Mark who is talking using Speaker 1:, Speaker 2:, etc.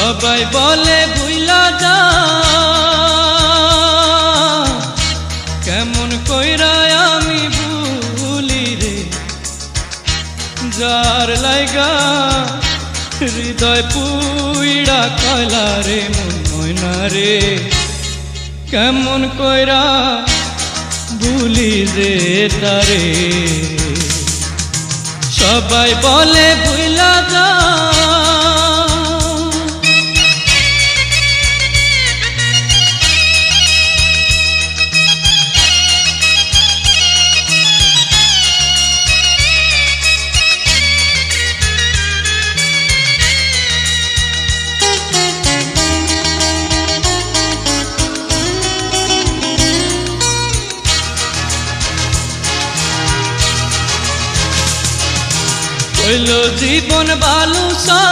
Speaker 1: সবাই বলে ভুইলা যা, কেমন কইরা আমি ভুলি রে, যার লাইগা হৃদয় পুইড়া কয়লা রে মন ময়না রে, কেমন কইরা ভুলি রে তারে। সবাই বলে ভুইলা যা, হইল জীবন বালুসা।